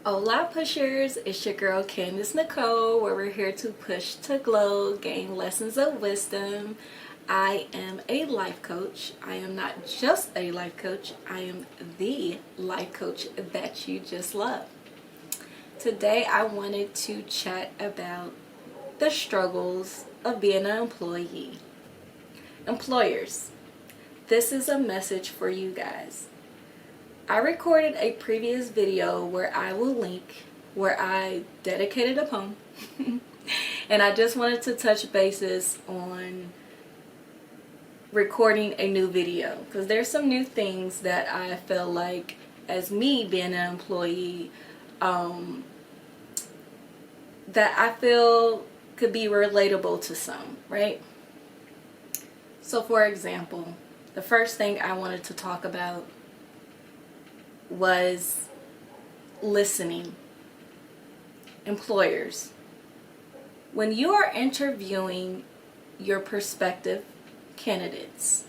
Hola Pushers, it's your girl Candace Nicole, where we're here to push to glow, gain lessons of wisdom. I am a life coach. I am not just a life coach, I am the life coach that you just love. Today I wanted to chat about the struggles of being an employee. Employers, this is a message for you guys. I recorded a previous video where I will link, where I dedicated a poem. And I just wanted to touch bases on recording a new video, because there's some new things that I feel like, as me being an employee, that I feel could be relatable to some, right? So for example, the first thing I wanted to talk about was listening. Employers, when you are interviewing your prospective candidates,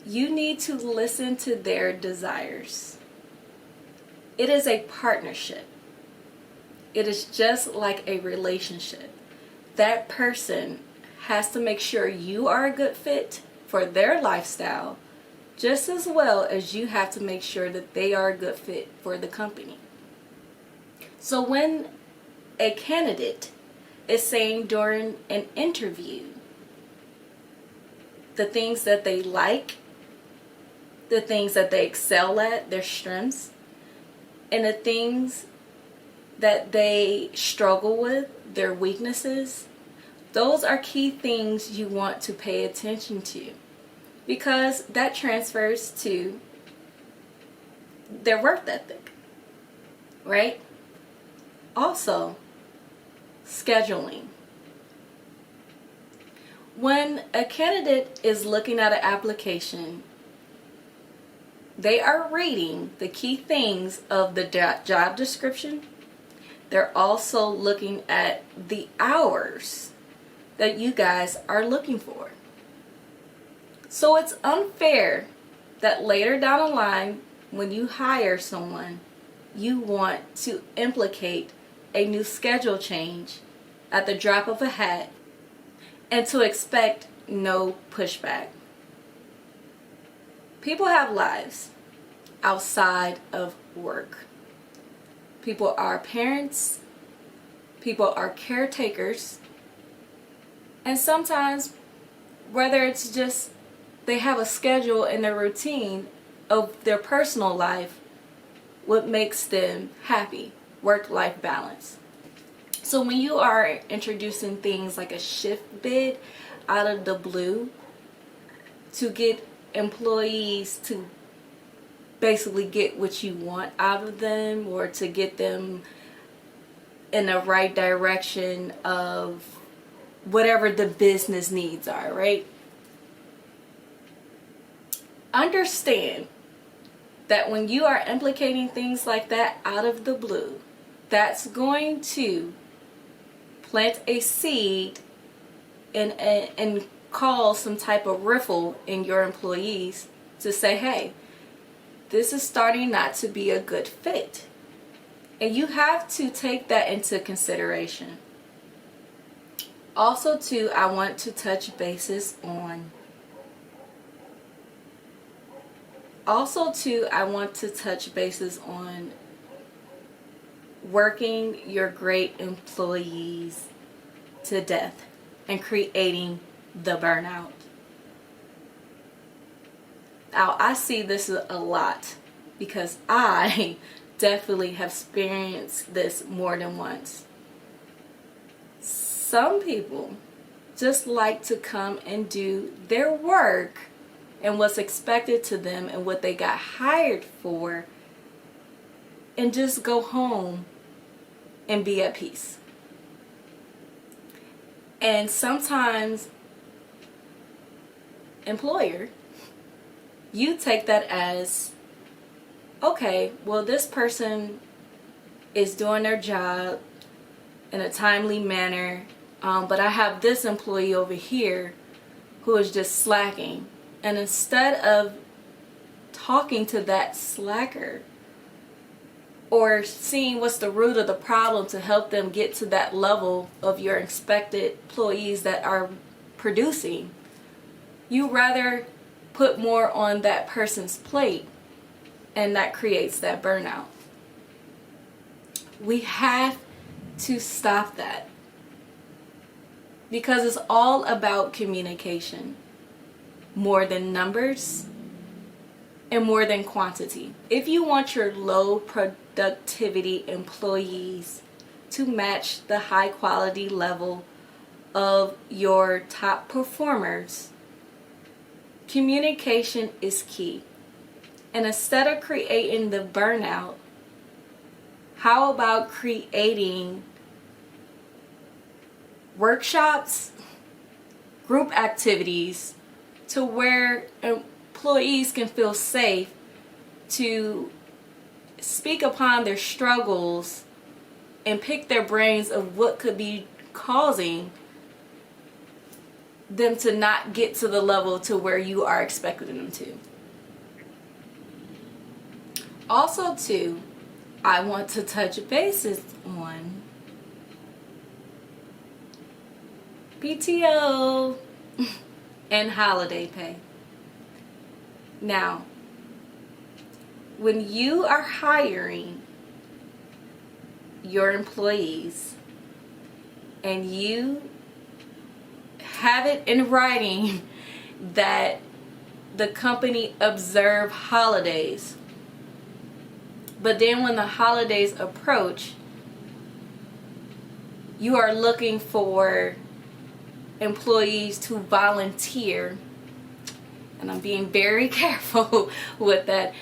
you need to listen to their desires. It is a partnership. It is just like a relationship. That person has to make sure you are a good fit for their lifestyle, just as well as you have to make sure that they are a good fit for the company. So when a candidate is saying during an interview the things that they like, the things that they excel at, their strengths, and the things that they struggle with, their weaknesses, those are key things you want to pay attention to, because that transfers to their work ethic, right? Also, scheduling. When a candidate is looking at an application, they are reading the key things of the job description. They're also looking at the hours that you guys are looking for. So it's unfair that later down the line, when you hire someone, you want to implicate a new schedule change at the drop of a hat and to expect no pushback. People have lives outside of work. People are parents, people are caretakers, and sometimes, whether it's just they have a schedule and a routine of their personal life, what makes them happy, work-life balance. So when you are introducing things like a shift bid out of the blue to get employees to basically get what you want out of them, or to get them in the right direction of whatever the business needs are, right? Understand that when you are implicating things like that out of the blue, that's going to plant a seed and cause some type of riffle in your employees to say, hey, this is starting not to be a good fit. And you have to take that into consideration. Also, too, I want to touch bases on working your great employees to death and creating the burnout. Now, I see this a lot because I definitely have experienced this more than once. Some people just like to come and do their work and what's expected to them and what they got hired for, and just go home and be at peace. And sometimes, employer, you take that as, okay, well, this person is doing their job in a timely manner, but I have this employee over here who is just slacking. And instead of talking to that slacker, or seeing what's the root of the problem to help them get to that level of your expected employees that are producing. You rather put more on that person's plate, and that creates that burnout. We have to stop that, because it's all about communication more than numbers and more than quantity. If you want your low productivity employees to match the high quality level of your top performers, communication is key. And instead of creating the burnout, how about creating workshops, group activities, to where employees can feel safe to speak upon their struggles and pick their brains of what could be causing them to not get to the level to where you are expecting them to. Also too, I want to touch bases on PTO and holiday pay. Now, when you are hiring your employees and you have it in writing that the company observe holidays, but then when the holidays approach, you are looking for employees to volunteer, and I'm being very careful with that,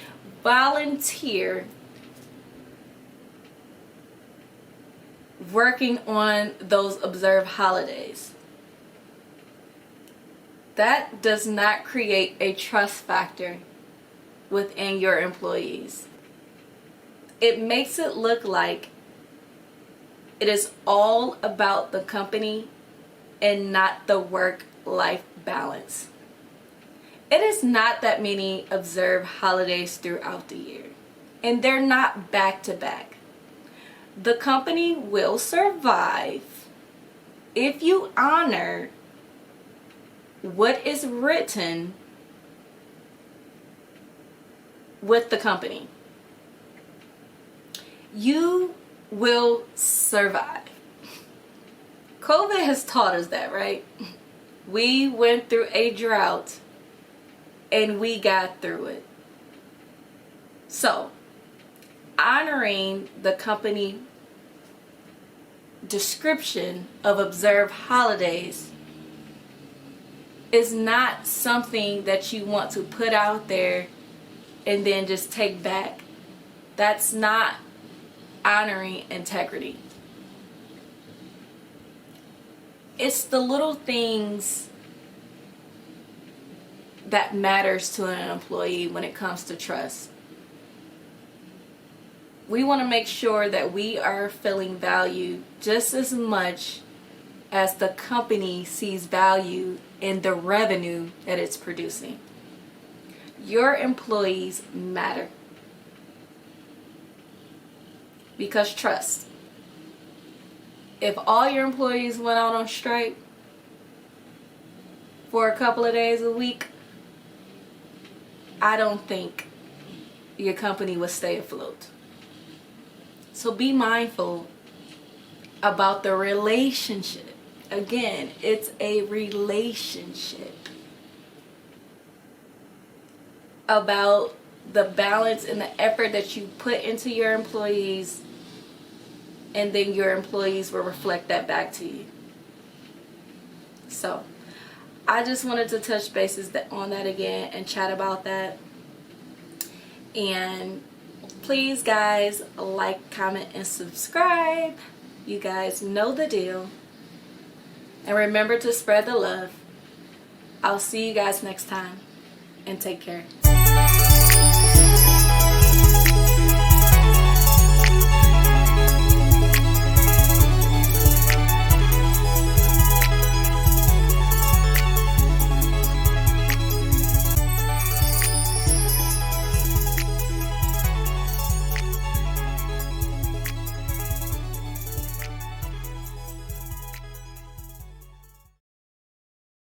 volunteer working on those observed holidays. That does not create a trust factor within your employees. It makes it look like it is all about the company and not the work-life balance. It is not that many observed holidays throughout the year, and they're not back to back. The company will survive if you honor what is written with the company. You will survive. COVID has taught us that, right? We went through a drought and we got through it. So, honoring the company description of observed holidays is not something that you want to put out there and then just take back. That's not honoring integrity. It's the little things that matters to an employee when it comes to trust. We want to make sure that we are feeling value just as much as the company sees value in the revenue that it's producing. Your employees matter. Because trust. If all your employees went out on strike for a couple of days a week, I don't think your company would stay afloat. So be mindful about the relationship. Again, it's a relationship. About the balance and the effort that you put into your employees, and then your employees will reflect that back to you. So, I just wanted to touch bases on that again and chat about that. And please, guys, like, comment, and subscribe. You guys know the deal. And remember to spread the love. I'll see you guys next time. And take care.